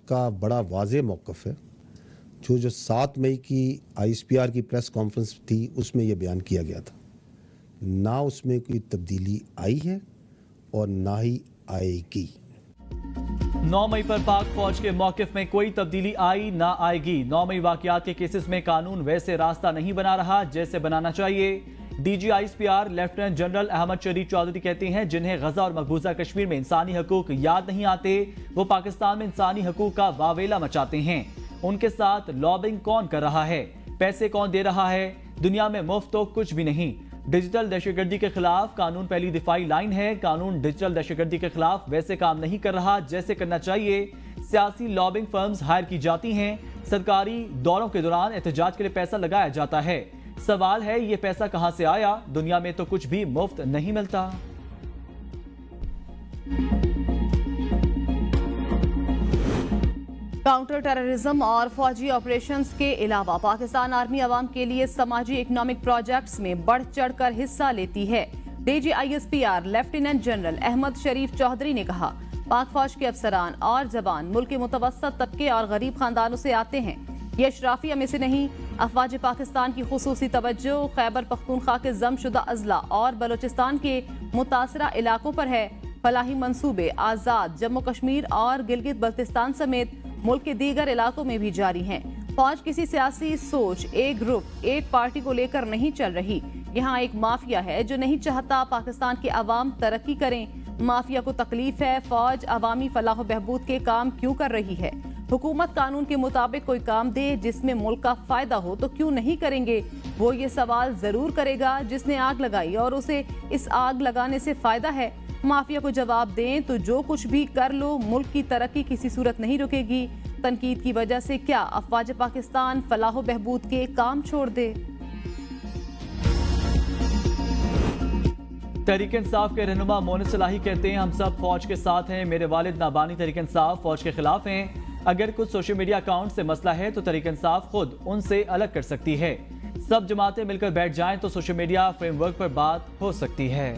का बड़ा वाज़ेह मौक़िफ़ है। जो 7 मई की ISPR की प्रेस कॉन्फ्रेंस थी उसमें ये बयान किया गया था। ना उसमें कोई तब्दीली आई है और ना ही आएगी। 9 मई पर पाक फौज के मौक़िफ़ में कोई तब्दीली आई ना आएगी। 9 मई वाक़यात के केसेस में कानून वैसे रास्ता नहीं बना रहा जैसे बनाना चाहिए। DG ISPR lieutenant general Ahmed Sharif Chaudhry कहते हैं जिन्हें गजा और मकबूजा कश्मीर में इंसानी हकूक याद नहीं आते, वो पाकिस्तान में इंसानी हकूक का वावेला मचाते हैं। उनके साथ लॉबिंग कौन कर रहा है, पैसे कौन दे रहा है? दुनिया में मुफ्त तो कुछ भी नहीं। डिजिटल दहशतगर्दी के खिलाफ कानून पहली दिफाई लाइन है। कानून डिजिटल दहशतगर्दी के खिलाफ वैसे काम नहीं कर रहा जैसे करना चाहिए। सियासी लॉबिंग फर्म्स हायर की जाती हैं। सरकारी दौरों के दौरान एहतजाज के लिए पैसा लगाया जाता है। सवाल है ये पैसा कहां से आया? दुनिया में तो कुछ भी मुफ्त नहीं मिलता। काउंटर टेररिज्म और फौजी ऑपरेशंस के अलावा पाकिस्तान आर्मी अवाम के लिए समाजी इकोनॉमिक प्रोजेक्ट्स में बढ़ चढ़कर हिस्सा लेती है। DG ISPR lieutenant general Ahmed Sharif Chaudhry ने कहा, पाक फौज के अफसरान और जवान मुल्क के मुतवस्सत तबके और गरीब खानदानों से आते हैं। ये अशराफिया में से नहीं। अफवाज पाकिस्तान की खुसूसी तवज्जो खैबर पख्तूनख्वा के जमशुदा अजला और बलोचिस्तान के मुतासरा इलाकों पर है। फलाही मंसूबे आज़ाद जम्मू कश्मीर और गिलगित बल्तिस्तान समेत मुल्क के दीगर इलाकों में भी जारी हैं। फौज किसी सियासी सोच, एक ग्रुप, एक पार्टी को लेकर नहीं चल रही। यहाँ एक माफिया है जो नहीं चाहता पाकिस्तान के अवाम तरक्की करें। माफिया को तकलीफ है फौज अवामी फलाह बहबूद के काम क्यों कर रही है। हुकूमत कानून के मुताबिक कोई काम दे जिसमें मुल्क का फायदा हो तो क्यों नहीं करेंगे। वो ये सवाल जरूर करेगा जिसने आग लगाई और उसे इस आग लगाने से फायदा है। माफिया को जवाब दें तो जो कुछ भी कर लो, मुल्क की तरक्की किसी सूरत नहीं रुकेगी। तनकीद की वजह से क्या अफवाज पाकिस्तान फलाह बहबूद के काम छोड़ दे। तहरीक इंसाफ के रहनुमा मोहन सलाही कहते हैं, हम सब फौज के साथ हैं। मेरे वालिद नाबानी तहरीक इंसाफ फौज के खिलाफ हैं। अगर कुछ सोशल मीडिया अकाउंट से मसला है तो तहरीक इंसाफ खुद उनसे अलग कर सकती है। सब जमातें मिलकर बैठ जाएं तो सोशल मीडिया फ्रेमवर्क पर बात हो सकती है।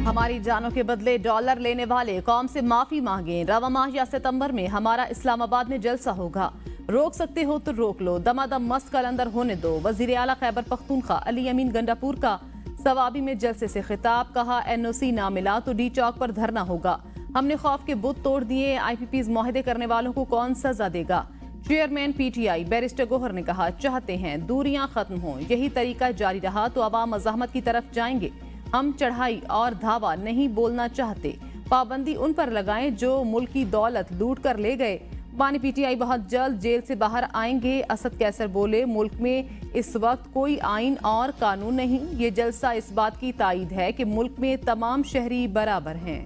हमारी जानों के बदले डॉलर लेने वाले कौम से माफी मांगे। रवा माह या सितंबर में हमारा इस्लामाबाद में जलसा होगा। रोक सकते हो तो रोक लो, दमादम मस्त कलंदर होने दो। वजीर आला खैबर पख्तूनख्वा अली अमीन गंडापुर का सवाबी में जलसे से खिताब। कहा, NOC ना मिला तो D चौक पर धरना होगा। हमने खौफ के बुत तोड़ दिए। IPPs मुआहदे करने वालों को कौन सजा देगा। चेयरमैन PTI बैरिस्टर गोहर ने कहा, चाहते हैं दूरियां खत्म हों। यही तरीका जारी रहा तो अवाम मज़ाहमत की तरफ जाएंगे। हम चढ़ाई और धावा नहीं बोलना चाहते। पाबंदी उन पर लगाएं जो मुल्क की दौलत लूट कर ले गए। बानी PTI बहुत जल्द जेल से बाहर आएंगे। असद कैसर बोले, मुल्क में इस वक्त कोई आइन और कानून नहीं। ये जलसा इस बात की तायीद है कि मुल्क में तमाम शहरी बराबर हैं।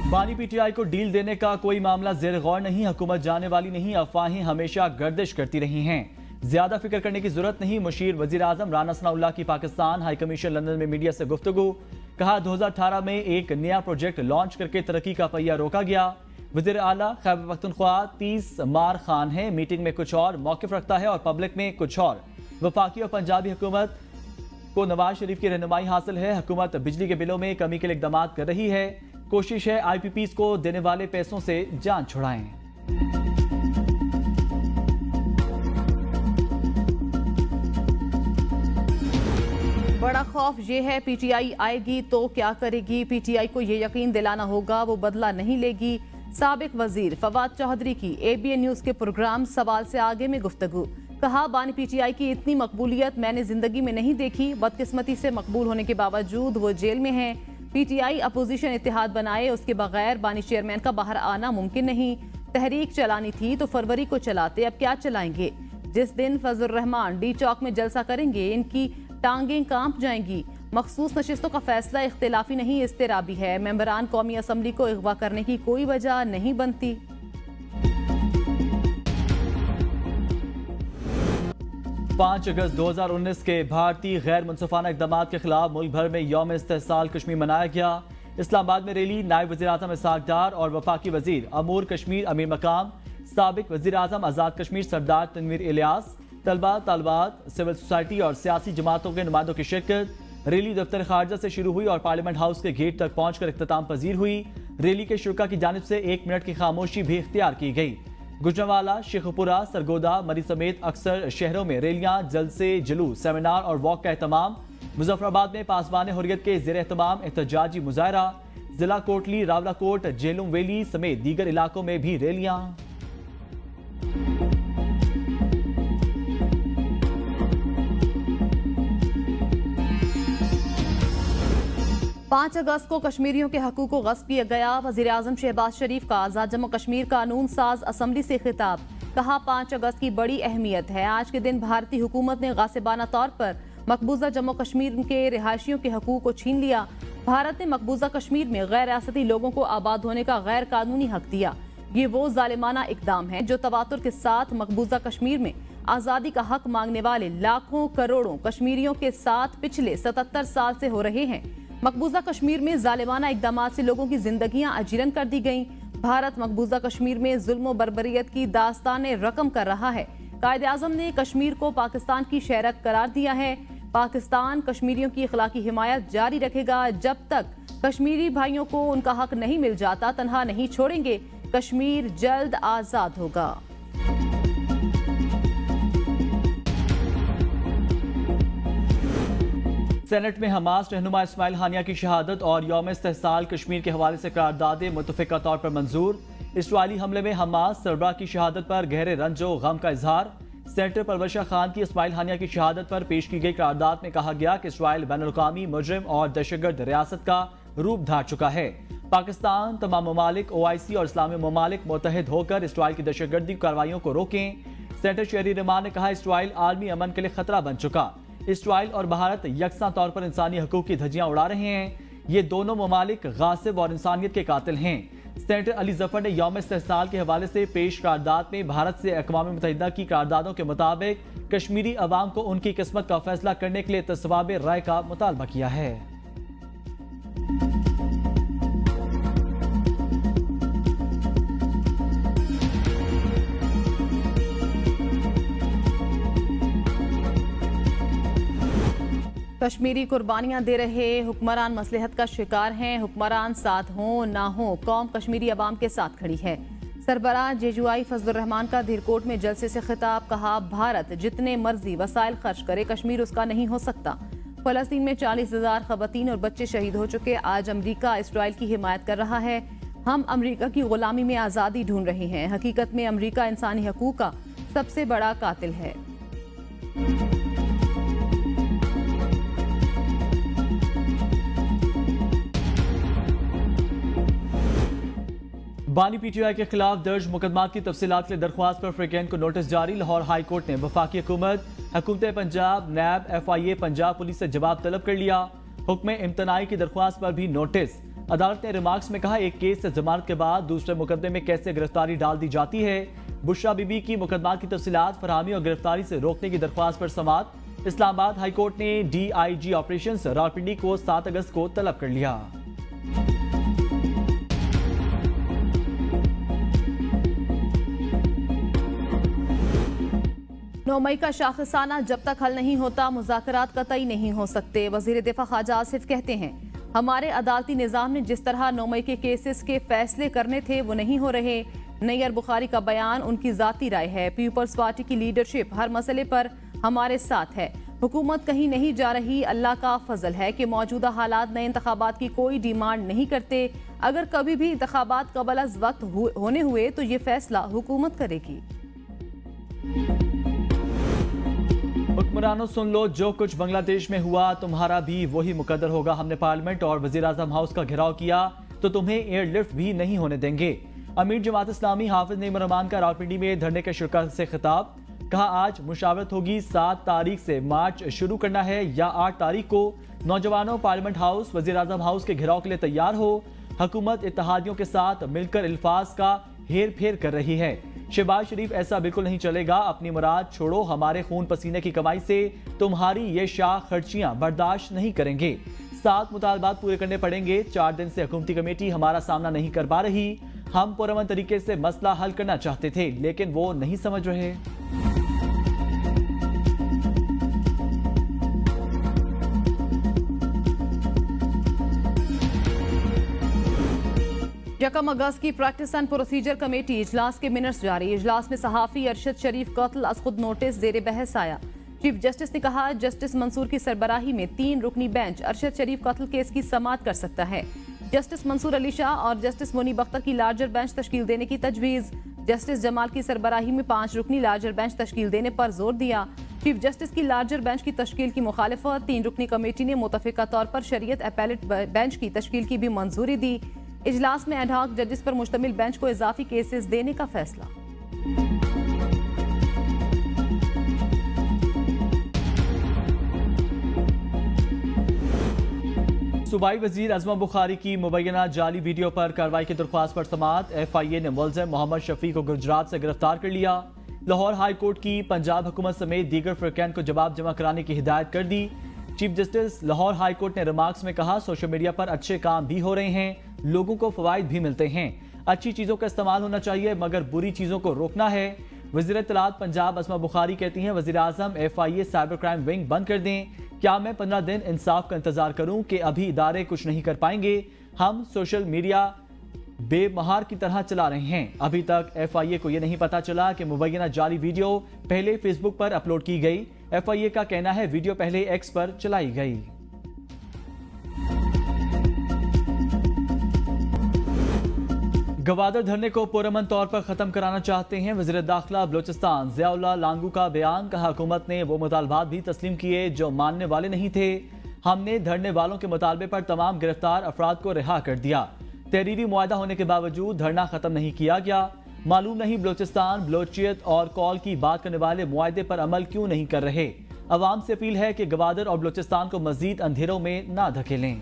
बानी PTI को डील देने का कोई मामला ज़ेर गौर नहीं। हुकूमत जाने वाली नहीं। अफवाहें हमेशा गर्दिश करती रही हैं। ज्यादा फिक्र करने की जरूरत नहीं। मुशीर वजीर आजम राना सनाउल्लाह की पाकिस्तान हाई कमीशन लंदन में मीडिया से गुफ्तगू। कहा, 2018 में एक नया प्रोजेक्ट लॉन्च करके तरक्की का पहिया रोका गया। वजीर आला खैबर पख्तूनख्वा 30 मार खान है। मीटिंग में कुछ और मौक़िफ़ रखता है और पब्लिक में कुछ और। वफाकी और पंजाबी हुकूमत को नवाज शरीफ की रहनुमाई हासिल है। हुकूमत बिजली के बिलों में कमी के लिए इक़दाम कर रही है। कोशिश है IPPs को देने वाले पैसों से जान छुड़ाएं। बड़ा खौफ ये है PTI आएगी तो क्या करेगी। PTI को ये यकीन दिलाना होगा वो बदला नहीं लेगी। साबिक वजीर फवाद चौधरी की ABN न्यूज के प्रोग्राम सवाल से आगे में गुफ्तगू। कहा, बानी PTI की इतनी मकबूलियत मैंने जिंदगी में नहीं देखी। बदकिस्मती से मकबूल होने के बावजूद वो जेल में हैं। PTI अपोजिशन इत्तेहाद बनाए, उसके बगैर बानी चेयरमैन का बाहर आना मुमकिन नहीं। तहरीक चलानी थी तो फरवरी को चलाते, अब क्या चलाएंगे। जिस दिन फजल रहमान D चौक में जलसा करेंगे इनकी टांगें कांप जाएंगी। मखसूस नशिस्तों का फैसला इख्तिलाफी नहीं, इस्तिराबी है। मेंबरान कौमी असम्बली को अगवा करने की कोई वजह नहीं बनती। 5 अगस्त 2019 के भारतीय गैर मुनसिफाना इक़दामात के खिलाफ मुल्क भर में यौम इस्तेहसाल कश्मीर मनाया गया। इस्लामाबाद में रैली नायब वज़ीर आज़म इसहाक डार और वफाकी वज़ीर अमूर कश्मीर अमीर मकाम, साबिक वज़ीर आज़म आज़ाद कश्मीर सरदार तनवीर इलियास, तलबा तालबात, सिविल सोसाइटी और सियासी जमातों के नुमाइंदों की शिरकत। रैली दफ्तर खारजा से शुरू हुई और पार्लियामेंट हाउस के गेट तक पहुंचकर इख्तिताम पजीर हुई। रैली के शुरा की जानिब से 1 मिनट की खामोशी भी इख्तियार की गई। गुजरांवाला, शेखपुरा, सरगोदा, मरी समेत अक्सर शहरों में रैलियां, जलसे, जुलूस, सेमिनार और वॉक का एहतमाम। मुजफ्फराबाद में पासबान हुर्रियत के ज़ेर एहतमाम एहतजाजी मुजाहरा। जिला कोटली, रावलाकोट, जेलुम वैली समेत दीगर इलाकों में भी रैलियां। 5 अगस्त को कश्मीरियों के हकूक़ को गस्ब किया गया। वज़ीर आज़म शहबाज शरीफ का आज़ाद जम्मू कश्मीर कानून साज असम्बली से खिताब। कहा 5 अगस्त की बड़ी अहमियत है। आज के दिन भारतीय हुकूमत ने गासिबाना तौर पर मकबूजा जम्मू कश्मीर के रिहायशियों के हकूक़ को छीन लिया। भारत ने मकबूजा कश्मीर में गैर रियासती लोगों को आबाद होने का गैर कानूनी हक दिया। ये वो जालिमाना इकदाम है जो तवातुर के साथ मकबूजा कश्मीर में आज़ादी का हक मांगने वाले लाखों करोड़ों कश्मीरियों के साथ पिछले 77 साल से हो रहे हैं। मकबूजा कश्मीर में जालिमाना इकदामात से लोगों की जिंदगियां अजीरन कर दी गईं। भारत मकबूजा कश्मीर में जुल्म बर्बरियत की दास्तान रकम कर रहा है। कायदे आज़म ने कश्मीर को पाकिस्तान की शहरत करार दिया है। पाकिस्तान कश्मीरियों की इखलाकी हिमायत जारी रखेगा। जब तक कश्मीरी भाइयों को उनका हक नहीं मिल जाता तनहा नहीं छोड़ेंगे। कश्मीर जल्द आज़ाद होगा। सेनेट में हमास रहनुमा इस्माइल हानिया की शहादत और यौम इस्तेहसाल कश्मीर के हवाले से करारदादें मुत्तफ़िका तौर पर मंजूर। इसराइली हमले में हमास सरबराह की शहादत पर गहरे रंजो गम का इजहार। सेनेटर परवश खान की इस्माइल हानिया की शहादत पर पेश की गई करारदाद में कहा गया कि इसराइल बैनुल-अक़वामी मुजरिम और दहशतगर्द रियासत का रूप धार चुका है। पाकिस्तान, तमाम ममालिक, OIC और इस्लामी ममालिक मुत्तहिद होकर इसराइल की दहशतगर्दी कार्रवाइयों को रोकें। सेनेटर शहरी रहमान ने कहा इसराइल आलमी अमन के लिए खतरा बन चुका। इसराइल और भारत यकसा तौर पर इंसानी हकूक की धज्जियां उड़ा रहे हैं। ये दोनों ममालिक गासिब और इंसानियत के कातिल हैं। सेनेटर अली जफर ने यौम इस्तेहसाल के हवाले से पेश करारदाद में भारत से अक़वाम मुत्तहिदा की करारदादों के मुताबिक कश्मीरी अवाम को उनकी किस्मत का फैसला करने के लिए तस्वाब राय का मुतालबा किया है। कश्मीरी कुर्बानियां दे रहे हुक्मरान मसलहत का शिकार हैं। हुक्मरान साथ हों ना हो, कौम कश्मीरी अवाम के साथ खड़ी है। सरबराह JUI फजलुर रहमान का धीरकोट में जलसे से खिताब। कहा भारत जितने मर्जी वसाइल खर्च करे कश्मीर उसका नहीं हो सकता। फलस्तीन में 40,000 खवातीन और बच्चे शहीद हो चुके। आज अमरीका इसराइल की हिमायत कर रहा है। हम अमरीका की गुलामी में आज़ादी ढूंढ रहे हैं। हकीकत में अमरीका इंसानी हकूक का सबसे बड़ा कातिल है। बानी PTI के खिलाफ दर्ज मुकदमात की तफसीलात के लिए दरख्वास्त पर फ्रीकैन को नोटिस जारी। लाहौर हाई कोर्ट ने वफाकी हुकूमत, हुकूमत Punjab, NAB, FIA, Punjab police से जवाब तलब कर लिया। हुक्म इम्तनाई की दरख्वास्त पर भी नोटिस। अदालत ने रिमार्क्स में कहा एक केस से जमानत के बाद दूसरे मुकदमे में कैसे गिरफ्तारी डाल दी जाती है। बुशरा बीबी की मुकदमात की तफसीलात फरहमी और गिरफ्तारी से रोकने की दरख्वास्त पर समाअत। इस्लामाबाद हाई कोर्ट ने DIG ऑपरेशन रावलपिंडी को 7 अगस्त को तलब कर लिया। 9 मई का शाखसाना जब तक हल नहीं होता मुज़ाकरात कतई नहीं हो सकते। वज़ीर दिफा ख्वाजा आसिफ कहते हैं हमारे अदालती निज़ाम ने जिस तरह 9 मई के केसेस के फैसले करने थे वो नहीं हो रहे। नैयर बुखारी का बयान उनकी ज़ाती राय है। पीपल्स पार्टी की लीडरशिप हर मसले पर हमारे साथ है। हुकूमत कहीं नहीं जा रही। अल्लाह का फजल है कि मौजूदा हालात नए इंतखाबात की कोई डिमांड नहीं करते। अगर कभी भी इंतखाबात कबल अज़ वक्त होने हुए तो ये फैसला हुकूमत करेगी। हुक्मरानों सुन लो, जो कुछ बांग्लादेश में हुआ तुम्हारा भी वही मुकद्दर होगा। हमने पार्लियामेंट और वज़ीर आज़म हाउस का घेराव किया तो तुम्हें एयरलिफ्ट भी नहीं होने देंगे। अमीर जमात इस्लामी हाफिज नईम रहमान का रावलपिंडी में धरने के शिरकत से खिताब। कहा आज मुशावरत होगी। 7 तारीख से मार्च शुरू करना है या 8 तारीख को। नौजवानों पार्लियामेंट हाउस, वज़ीर आज़म हाउस के घेराव के लिए तैयार हो। हुकूमत इत्तेहादियों के साथ मिलकर अल्फाज का हेर फेर कर रही है। शहबाज शरीफ ऐसा बिल्कुल नहीं चलेगा। अपनी मुराद छोड़ो, हमारे खून पसीने की कमाई से तुम्हारी ये शाह खर्चियां बर्दाश्त नहीं करेंगे। 7 मुतालबात पूरे करने पड़ेंगे। 4 दिन से हुकूमती कमेटी हमारा सामना नहीं कर पा रही। हम पुरअमन तरीके से मसला हल करना चाहते थे लेकिन वो नहीं समझ रहे। यकम अगस्त की प्रैक्टिस एंड प्रोसीजर कमेटी इजलास के मिनट्स जारी। इजलास में सहाफी अरशद शरीफ कत्ल अज खुद नोटिस जेर बहस आया। चीफ जस्टिस ने कहा जस्टिस मंसूर की सरबराही में 3 रुकनी बेंच अरशद शरीफ कत्ल केस की समाअत कर सकता है। जस्टिस मंसूर अली शाह और जस्टिस मुनीब अख्तर की लार्जर बेंच तश्कील देने की तजवीज़। जस्टिस जमाल की सरबराही में 5 रुकनी लार्जर बेंच तश्कील देने पर जोर दिया। चीफ जस्टिस की लार्जर बेंच की तश्कील की मुखालिफत। 3 रुकनी कमेटी ने मुतफ़िका तौर पर शरीयत अपैलेट बेंच की तश्कील की भी मंजूरी दी। इजलास में एडहॉक जजेस पर मुश्तमिल बेंच को इजाफी केसेस देने का फैसला। सूबाई वजीर अजमा बुखारी की मुबैना जाली वीडियो पर कार्रवाई की दरख्वास्त पर समाअत। FIA ने मुलज़िम मोहम्मद शफी को गुजरात से गिरफ्तार कर लिया। लाहौर हाई कोर्ट की पंजाब हुकूमत समेत दीगर फ़िरक़ैन को जवाब जमा कराने की हिदायत कर दी। Chief justice Lahore high court ने रिमार्क्स में कहा सोशल मीडिया पर अच्छे काम भी हो रहे हैं, लोगों को फ़वाइद भी मिलते हैं। अच्छी चीज़ों का इस्तेमाल होना चाहिए मगर बुरी चीज़ों को रोकना है। वज़ीर इत्तलात पंजाब अजमा बुखारी कहती हैं वज़ीर आज़म FIA साइबर क्राइम विंग बंद कर दें। क्या मैं 15 दिन इंसाफ का इंतजार करूं कि अभी इदारे कुछ नहीं कर पाएंगे? हम सोशल मीडिया बेमहार की तरह चला रहे हैं। अभी तक FIA को यह नहीं पता चला कि मुबैना जाली वीडियो पहले फेसबुक पर अपलोड की गई। FIA का कहना है वीडियो पहले X पर चलाई गई। गवादर धरने को पुरअमन तौर पर खत्म कराना चाहते हैं वज़ीर दाखिला बलोचिस्तान ज़ियाउल्लाह लांगू का बयान। कहा हुकूमत ने वो मुतालबात भी तस्लीम किए जो मानने वाले नहीं थे। हमने धरने वालों के मुतालबे पर तमाम गिरफ्तार अफराद को रिहा कर दिया। तहरीरी मुआहदा होने के बावजूद धरना खत्म नहीं किया गया। मालूम नहीं बलोचिस्तान बलोचियत और कौल की बात करने वाले मुआहदे पर अमल क्यों नहीं कर रहे। अवाम से अपील है कि गवादर और बलोचिस्तान को मजीद अंधेरों में ना धकेलें।